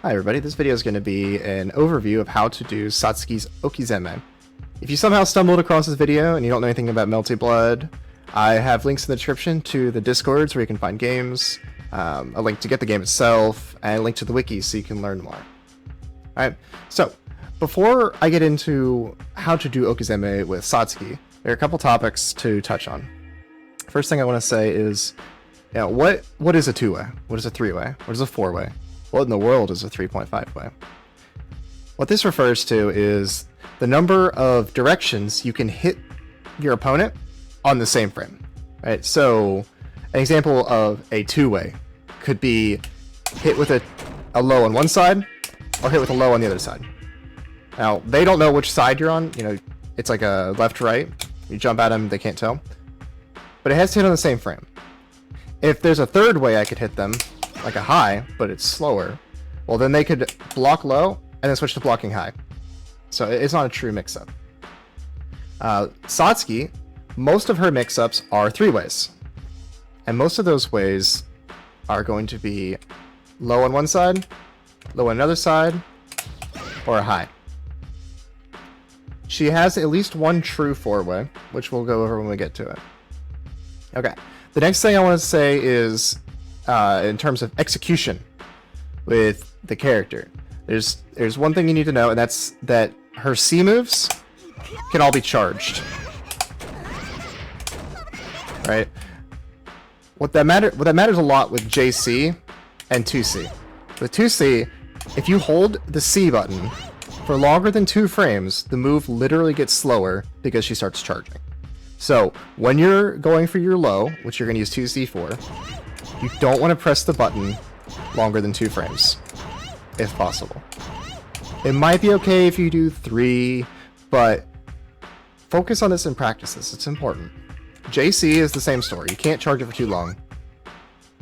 Hi everybody, this video is going to be an overview of how to do Satsuki's Okizeme. If you somehow stumbled across this video and you don't know anything about Melty Blood, I have links in the description to the Discords where you can find games, a link to get the game itself, and a link to the wiki so you can learn more. Alright, so before I get into how to do Okizeme with Satsuki, there are a couple topics to touch on. First thing I want to say is, what is a two-way? What is a three-way? What is a four-way? What in the world is a 3.5-way? What this refers to is the number of directions you can hit your opponent on the same frame. Right? So an example of a two-way could be hit with a low on one side or hit with a low on the other side. Now, they don't know which side you're on. It's like a left-right. You jump at them, they can't tell. But it has to hit on the same frame. If there's a third way I could hit them, like a high, but it's slower, well then they could block low and then switch to blocking high. So it's not a true mix-up. Satsuki, most of her mix-ups are three ways. And most of those ways are going to be low on one side, low on another side, or a high. She has at least one true four-way, which we'll go over when we get to it. Okay, the next thing I want to say is in terms of execution with the character. There's one thing you need to know, and that's that her C moves can all be charged. Right? What that matters a lot with JC and 2C. With 2C, if you hold the C button for longer than 2 frames, the move literally gets slower because she starts charging. So when you're going for your low, which you're going to use 2C for, you don't want to press the button longer than 2 frames, if possible. It might be okay if you do 3, but focus on this in practices. It's important. JC is the same story. You can't charge it for too long,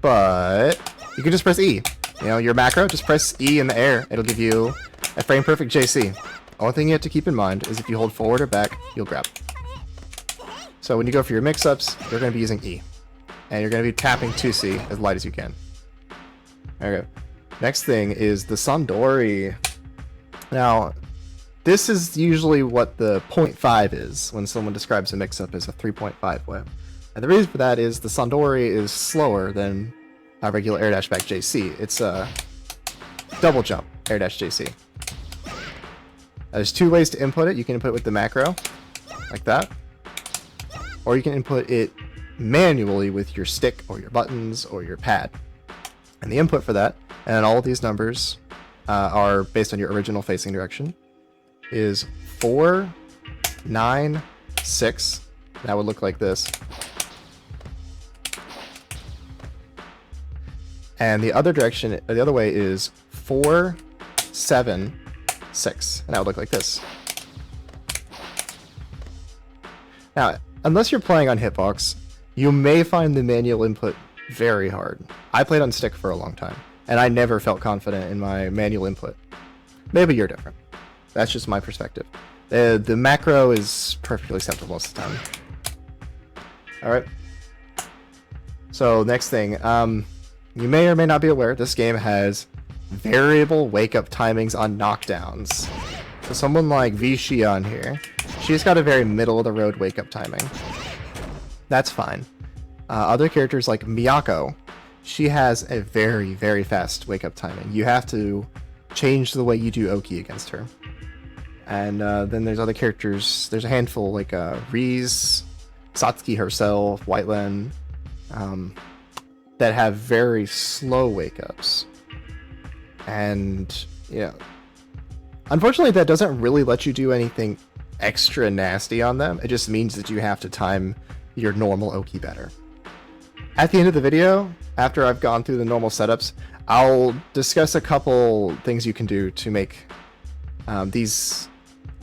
but you can just press E. Your macro, just press E in the air. It'll give you a frame perfect JC. Only thing you have to keep in mind is if you hold forward or back, you'll grab. So when you go for your mix-ups, you're going to be using E. And you're going to be tapping 2C as light as you can. Okay. Next thing is the Sandoori. Now, this is usually what the 0.5 is when someone describes a mix-up as a 3.5 way. And the reason for that is the Sandoori is slower than a regular air dash back JC. It's a double jump air dash JC. There's 2 ways to input it. You can input it with the macro, like that. Or you can input it manually with your stick or your buttons or your pad. And the input for that, and all of these numbers are based on your original facing direction, is 4, 9, 6. That would look like this. And the other direction, the other way is 4, 7, 6. And that would look like this. Now, unless you're playing on Hitbox, you may find the manual input very hard. I played on stick for a long time, and I never felt confident in my manual input. Maybe you're different. That's just my perspective. The macro is perfectly acceptable most of the time. Alright. So, next thing. You may or may not be aware, this game has variable wake-up timings on knockdowns. So someone like Vichy on here, she's got a very middle-of-the-road wake-up timing. That's fine. Other characters like Miyako, she has a very, very fast wake-up timing. You have to change the way you do Oki against her. And then there's other characters. There's a handful like Rize, Satsuki herself, Whiteland, that have very slow wake-ups. And, unfortunately that doesn't really let you do anything extra nasty on them. It just means that you have to time your normal Oki better. At the end of the video, after I've gone through the normal setups, I'll discuss a couple things you can do to make these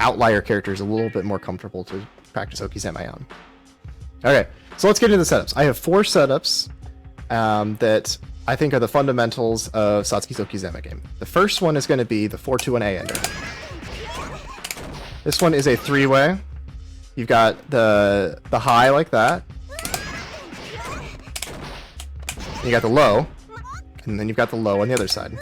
outlier characters a little bit more comfortable to practice Okizeme on. Okay, so let's get into the setups. I have 4 setups that I think are the fundamentals of Satsuki's Okizeme game. The first one is going to be the 4-2-1-A ender. This one is a 3-way. You've got the high like that. You got the low, and then you've got the low on the other side.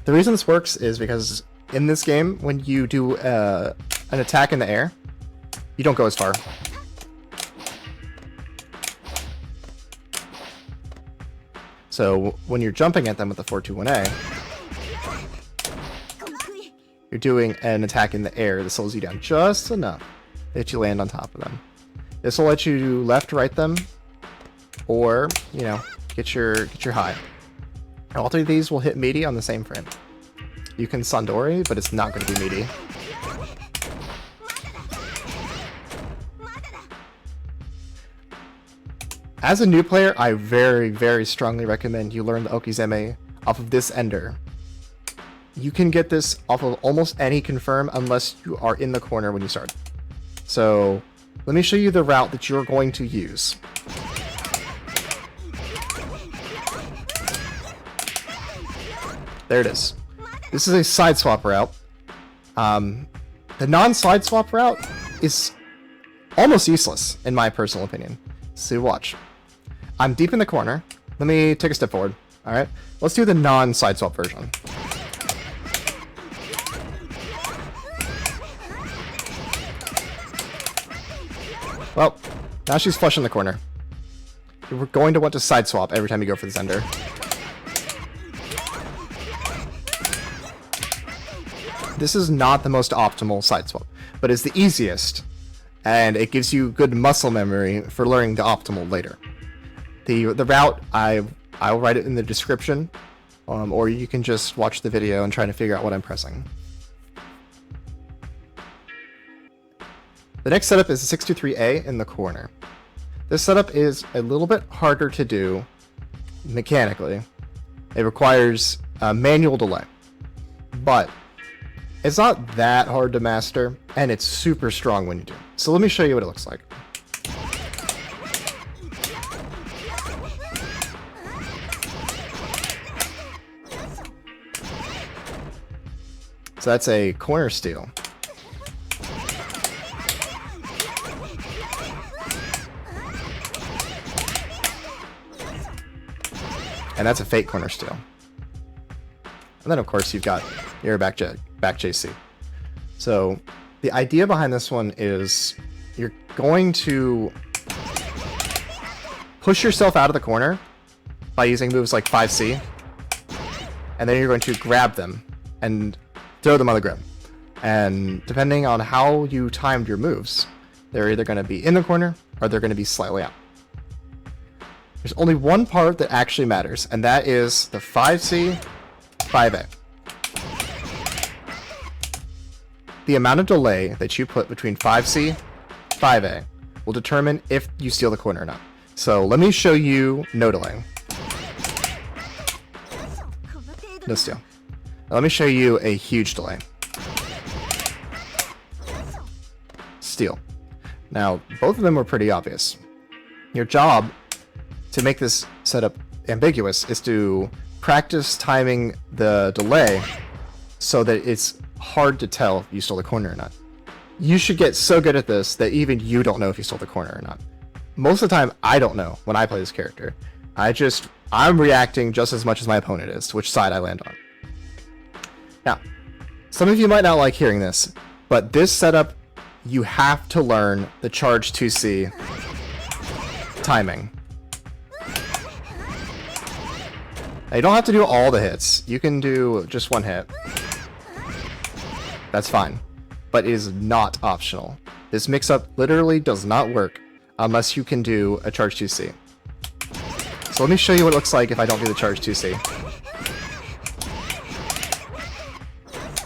The reason this works is because in this game, when you do an attack in the air, you don't go as far. So when you're jumping at them with the 421A, you're doing an attack in the air that slows you down just enough that you land on top of them. This will let you left, right them, or, you know, get your high. All three of these will hit meaty on the same frame. You can Sandoori, but it's not going to be meaty. As a new player, I very, very strongly recommend you learn the Okizeme off of this ender. You can get this off of almost any confirm unless you are in the corner when you start. So, let me show you the route that you're going to use. There it is. This is a side swap route. The non-side swap route is almost useless, in my personal opinion. So watch. I'm deep in the corner. Let me take a step forward. Alright, let's do the non-side swap version. Well, now she's flush in the corner. You're going to want to side swap every time you go for the ender. This is not the most optimal side swap, but it's the easiest, and it gives you good muscle memory for learning the optimal later. The route, I'll write it in the description, or you can just watch the video and try to figure out what I'm pressing. The next setup is the 623A in the corner. This setup is a little bit harder to do mechanically. It requires a manual delay, but it's not that hard to master, and it's super strong when you do. So let me show you what it looks like. So that's a corner steal. And that's a fake corner steal. And then of course you've got your back JC. So the idea behind this one is you're going to push yourself out of the corner by using moves like 5C, and then you're going to grab them and throw them on the grip. And depending on how you timed your moves, they're either going to be in the corner or they're going to be slightly out. There's only one part that actually matters, and that is the 5C, 5A. The amount of delay that you put between 5C, 5A will determine if you steal the corner or not. So let me show you no delay. No steal. Now let me show you a huge delay. Steal. Now, both of them were pretty obvious. Your job to make this setup ambiguous is to practice timing the delay so that it's hard to tell if you stole the corner or not. You should get so good at this that even you don't know if you stole the corner or not. Most of the time, I don't know when I play this character. I'm reacting just as much as my opponent is to which side I land on. Now, some of you might not like hearing this, but this setup, you have to learn the charge 2C timing. Now, you don't have to do all the hits. You can do just one hit. That's fine, but it is not optional. This mix-up literally does not work unless you can do a charge 2C. So let me show you what it looks like if I don't do the charge 2C.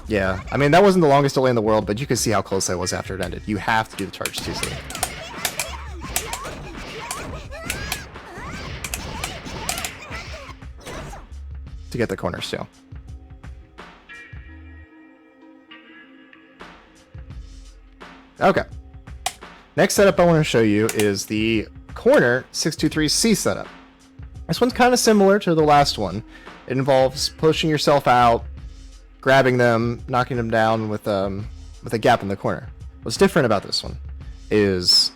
Yeah, I mean, that wasn't the longest delay in the world, but you can see how close I was after it ended. You have to do the charge 2C. To get the corner steal. Okay. Next setup I want to show you is the corner 623C setup. This one's kind of similar to the last one. It involves pushing yourself out, grabbing them, knocking them down with a gap in the corner. What's different about this one is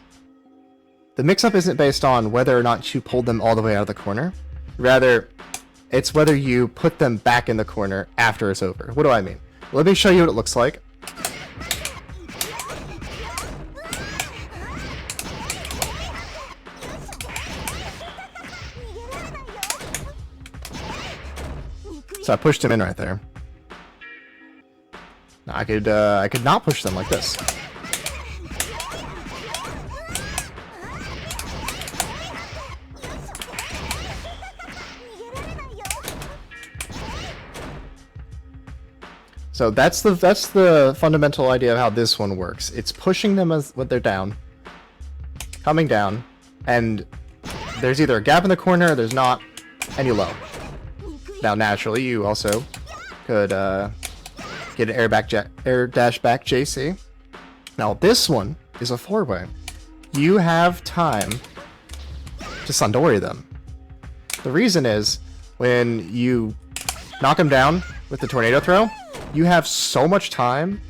the mix-up isn't based on whether or not you pulled them all the way out of the corner, Rather, it's whether you put them back in the corner after it's over. What do I mean? Let me show you what it looks like. So I pushed him in right there. Now I could not push them like this. So that's the fundamental idea of how this one works. It's pushing them as when they're down, coming down, and there's either a gap in the corner or there's not any low. Now naturally you also could get an air dash back JC. Now this one is a 4-way. You have time to Sandoori them. The reason is when you knock them down with the tornado throw, you have so much time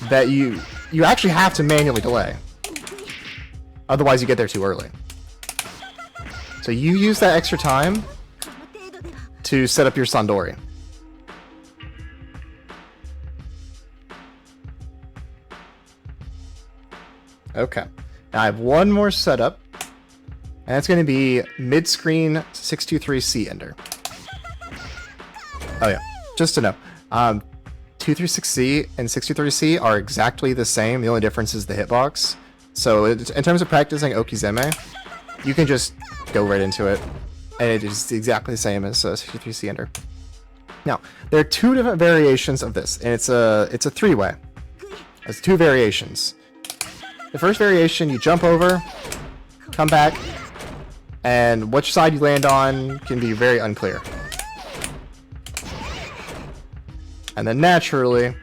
that you actually have to manually delay. Otherwise you get there too early. So you use that extra time to set up your Sandoori. Okay. Now I have one more setup, and it's going to be Midscreen 623C Ender. Oh yeah, just to know. 236C and 623C are exactly the same. The only difference is the hitbox. So in terms of practicing Okizeme, you can just go right into it, and it is exactly the same as 63C Ender. Now, there are two different variations of this, and it's a 3-way. There's 2 variations. The first variation, you jump over, come back, and which side you land on can be very unclear. And then naturally,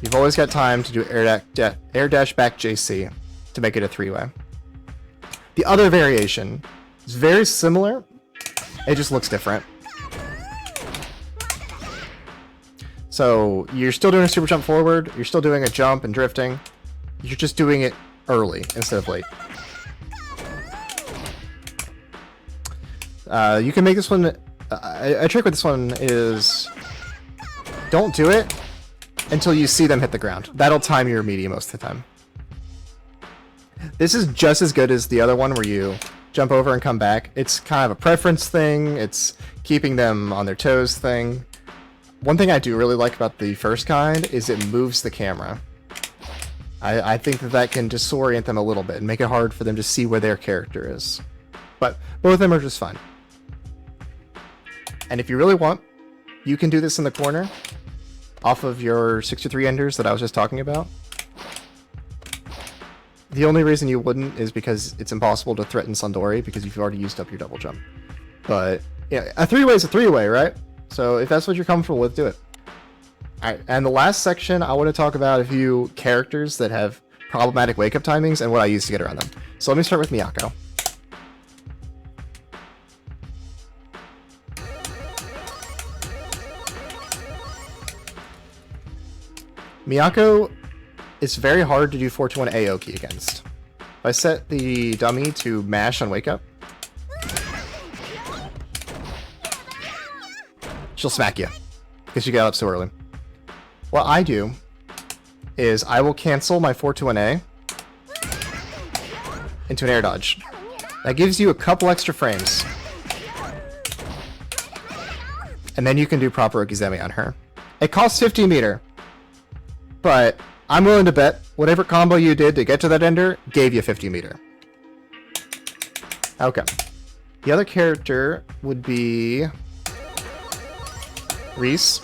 you've always got time to do air dash back JC to make it a 3-way. The other variation is very similar, it just looks different. So you're still doing a super jump forward, you're still doing a jump and drifting, you're just doing it early instead of late. You can make this one, a trick with this one is don't do it until you see them hit the ground. That'll time your media most of the time. This is just as good as the other one where you jump over and come back. It's kind of a preference thing, it's keeping them on their toes thing. One thing I do really like about the first kind is it moves the camera. I think that can disorient them a little bit and make it hard for them to see where their character is. But both of them are just fun. And if you really want, you can do this in the corner off of your 63 enders that I was just talking about. The only reason you wouldn't is because it's impossible to threaten Sandoori because you've already used up your double jump. But yeah, a 3-way is a 3-way, right? So if that's what you're comfortable with, do it. Alright, and the last section, I want to talk about a few characters that have problematic wake-up timings and what I use to get around them. So let me start with Miyako. Miyako is very hard to do 421 Aoki against. If I set the dummy to mash on wake up, she'll smack you because you got up so early. What I do is I will cancel my 421A into an air dodge. That gives you a couple extra frames. And then you can do proper Okizeme on her. It costs 50 meter. But I'm willing to bet whatever combo you did to get to that ender gave you 50 meter. Okay. The other character would be Reese.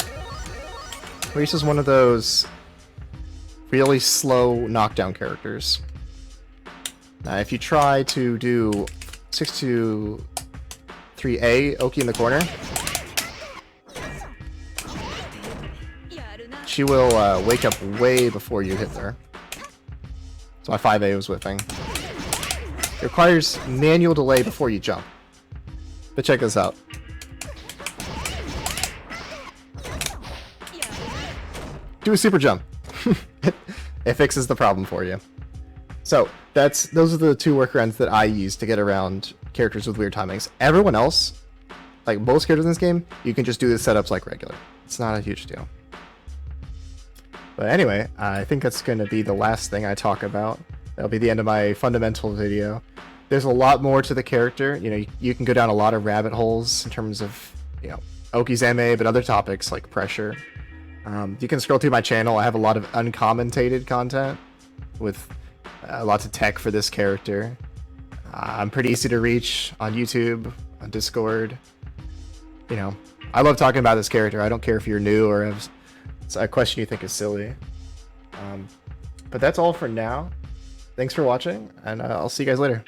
Reese is one of those really slow knockdown characters. Now, if you try to do 623A Oki in the corner, she will wake up way before you hit her. So my 5A was whiffing. It requires manual delay before you jump. But check this out. Do a super jump. It fixes the problem for you. So those are the 2 workarounds that I use to get around characters with weird timings. Everyone else like most characters in this game, you can just do the setups like regular. It's not a huge deal. But anyway, I think that's going to be the last thing I talk about. That'll be the end of my fundamental video. There's a lot more to the character. You know, you can go down a lot of rabbit holes in terms of, you know, Okizeme, but other topics like pressure. You can scroll through my channel. I have a lot of uncommentated content with lots of tech for this character. I'm pretty easy to reach on YouTube, on Discord. You know, I love talking about this character. I don't care if you're new or have a question you think is silly. But that's all for now. Thanks for watching, and I'll see you guys later.